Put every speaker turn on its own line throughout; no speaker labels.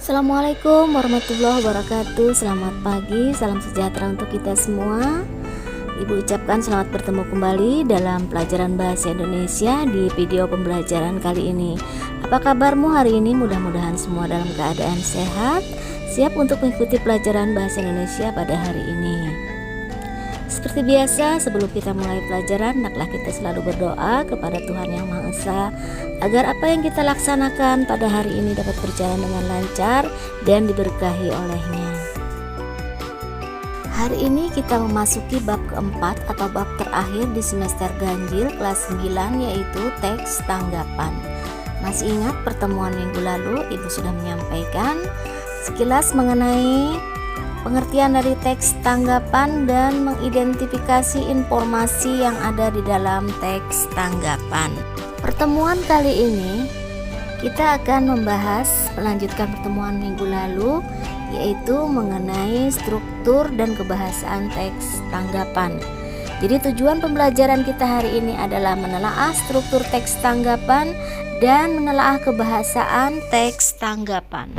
Assalamualaikum warahmatullahi wabarakatuh. Selamat pagi, salam sejahtera untuk kita semua. Ibu ucapkan selamat bertemu kembali dalam pelajaran bahasa Indonesia di video pembelajaran kali ini. Apa kabarmu hari ini? Mudah-mudahan semua dalam keadaan sehat, siap untuk mengikuti pelajaran bahasa Indonesia pada hari ini. Seperti biasa, sebelum kita mulai pelajaran, hendaklah kita selalu berdoa kepada Tuhan Yang Maha Esa agar apa yang kita laksanakan pada hari ini dapat berjalan dengan lancar dan diberkahi olehnya. Hari ini kita memasuki bab keempat atau bab terakhir di semester ganjil kelas 9, yaitu teks tanggapan. Masih ingat pertemuan minggu lalu Ibu sudah menyampaikan sekilas mengenai pengertian dari teks tanggapan dan mengidentifikasi informasi yang ada di dalam teks tanggapan. Pertemuan kali ini kita akan melanjutkan pertemuan minggu lalu, yaitu mengenai struktur dan kebahasaan teks tanggapan. Jadi tujuan pembelajaran kita hari ini adalah menelaah struktur teks tanggapan dan menelaah kebahasaan teks tanggapan.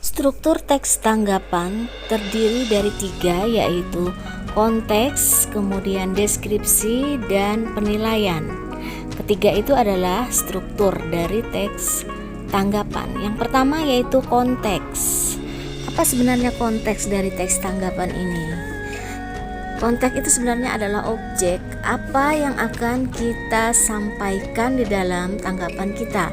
Struktur teks tanggapan terdiri dari 3, yaitu konteks, kemudian deskripsi, dan penilaian. Ketiga itu adalah struktur dari teks tanggapan. Yang pertama yaitu konteks. Apa sebenarnya konteks dari teks tanggapan ini? Konteks itu sebenarnya adalah objek apa yang akan kita sampaikan di dalam tanggapan kita.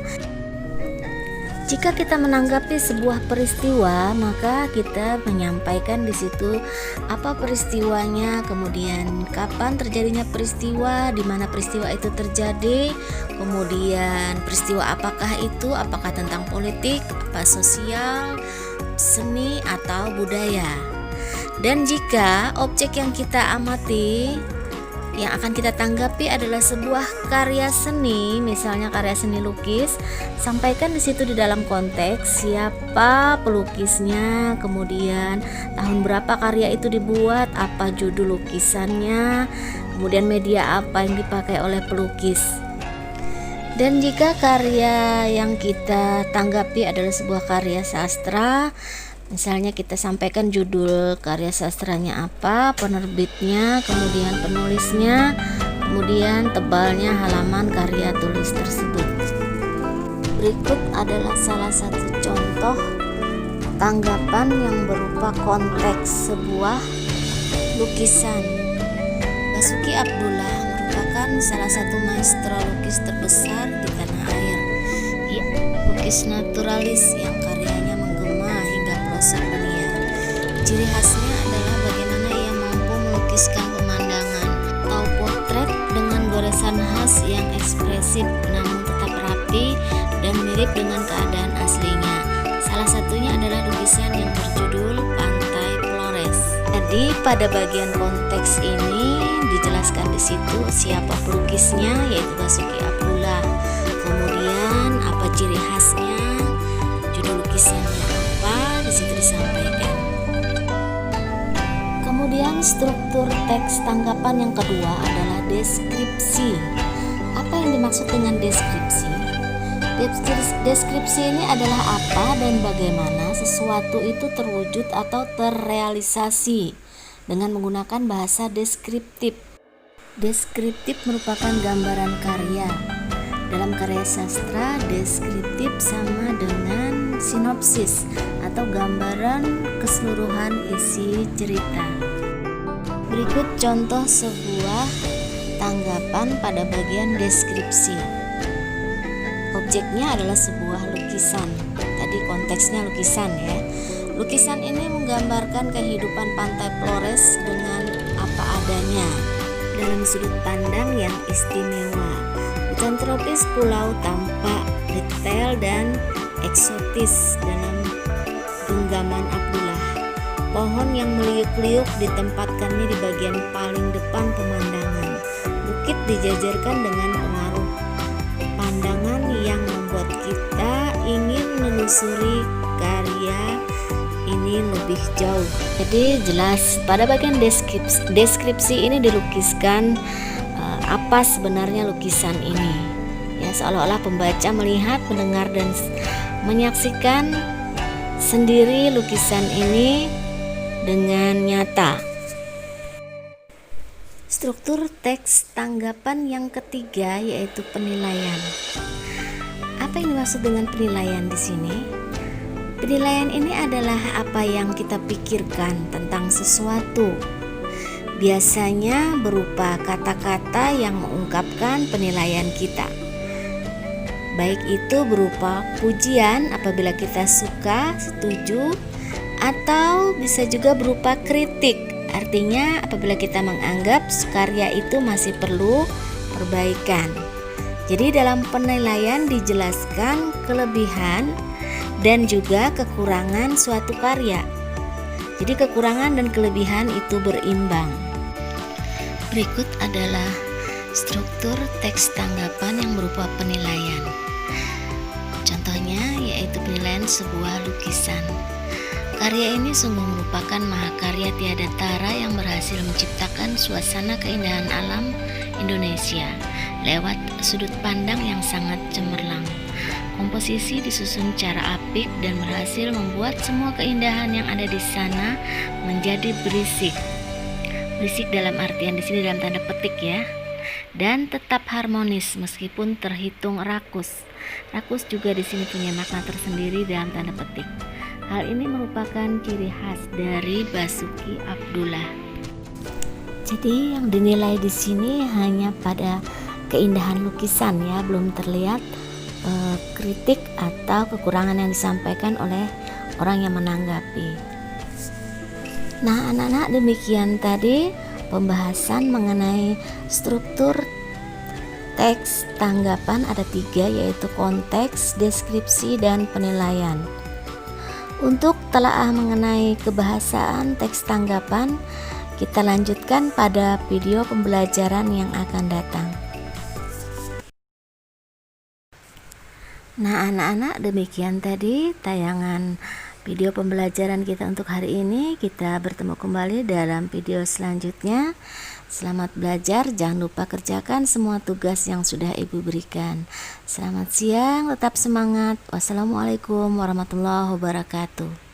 Jika kita menanggapi sebuah peristiwa, maka kita menyampaikan di situ apa peristiwanya, kemudian kapan terjadinya peristiwa, di mana peristiwa itu terjadi, kemudian peristiwa apakah itu, apakah tentang politik, apa sosial, seni atau budaya. Dan jika objek yang kita amati, yang akan kita tanggapi adalah sebuah karya seni, misalnya karya seni lukis, sampaikan di situ di dalam konteks siapa pelukisnya, kemudian tahun berapa karya itu dibuat, apa judul lukisannya, kemudian media apa yang dipakai oleh pelukis. Dan jika karya yang kita tanggapi adalah sebuah karya sastra, misalnya kita sampaikan judul karya sastranya apa, penerbitnya, kemudian penulisnya, kemudian tebalnya halaman karya tulis tersebut. Berikut adalah salah satu contoh tanggapan yang berupa konteks sebuah lukisan. Basuki Abdullah merupakan salah satu maestro lukis terbesar di tanah air. Ia lukis naturalis yang karyanya menggema hingga pelosok dunia. Ciri khasnya adalah bagaimana ia mampu melukiskan pemandangan atau potret dengan goresan khas yang ekspresif namun tetap rapi dan mirip dengan keadaan aslinya. Salah satunya adalah lukisan yang berjudul Pantai Flores. Jadi pada bagian konteks ini dijelaskan di situ siapa pelukisnya, yaitu Basuki Abdullah. Kemudian apa ciri khasnya, judul lukisannya apa, di situ disampaikan. Kemudian struktur teks tanggapan yang kedua adalah deskripsi. Apa yang dimaksud dengan deskripsi? Deskripsi ini adalah apa dan bagaimana sesuatu itu terwujud atau terrealisasi dengan menggunakan bahasa deskriptif. Deskriptif merupakan gambaran karya. Dalam karya sastra, deskriptif sama dengan sinopsis atau gambaran keseluruhan isi cerita. Berikut contoh sebuah tanggapan pada bagian deskripsi. Objeknya adalah sebuah lukisan. Tadi konteksnya lukisan ya. Lukisan ini menggambarkan kehidupan Pantai Flores dengan apa adanya dalam sudut pandang yang istimewa. Hutan tropis pulau tampak detail dan eksotis dalam genggaman Abdullah. Pohon yang meliuk-liuk ditempatkannya di bagian paling depan pemandangan. Bukit dijajarkan dengan pengaruh pandangan yang membuat kita ingin menelusuri karya ini lebih jauh. Jadi jelas pada bagian deskripsi ini dilukiskan apa sebenarnya lukisan ini. Ya, seolah-olah pembaca melihat, mendengar, dan menyaksikan sendiri lukisan ini dengan nyata. Struktur teks tanggapan yang ketiga yaitu penilaian. Apa yang dimaksud dengan penilaian di sini? Penilaian ini adalah apa yang kita pikirkan tentang sesuatu. Biasanya berupa kata-kata yang mengungkapkan penilaian kita. Baik itu berupa pujian apabila kita suka, setuju, atau bisa juga berupa kritik. Artinya apabila kita menganggap karya itu masih perlu perbaikan. Jadi dalam penilaian dijelaskan kelebihan dan juga kekurangan suatu karya. Jadi kekurangan dan kelebihan itu berimbang. Berikut adalah struktur teks tanggapan yang berupa penilaian. Contohnya yaitu penilaian sebuah lukisan. Karya ini sungguh merupakan mahakarya tiada tara yang berhasil menciptakan suasana keindahan alam Indonesia lewat sudut pandang yang sangat cemerlang. Komposisi disusun secara apik dan berhasil membuat semua keindahan yang ada di sana menjadi berisik. Berisik dalam artian di sini dalam tanda petik ya. Dan tetap harmonis meskipun terhitung rakus. Rakus juga di sini punya makna tersendiri dalam tanda petik. Hal ini merupakan ciri khas dari Basuki Abdullah. Jadi yang dinilai di sini hanya pada keindahan lukisan ya, belum terlihat kritik atau kekurangan yang disampaikan oleh orang yang menanggapi. Nah anak-anak, demikian tadi pembahasan mengenai struktur teks tanggapan ada 3, yaitu konteks, deskripsi, dan penilaian. Untuk telaah mengenai kebahasaan teks tanggapan, kita lanjutkan pada video pembelajaran yang akan datang. Nah anak-anak, demikian tadi tayangan video pembelajaran kita untuk hari ini. Kita bertemu kembali dalam video selanjutnya. Selamat belajar, jangan lupa kerjakan semua tugas yang sudah Ibu berikan. Selamat siang, tetap semangat. Wassalamualaikum warahmatullahi wabarakatuh.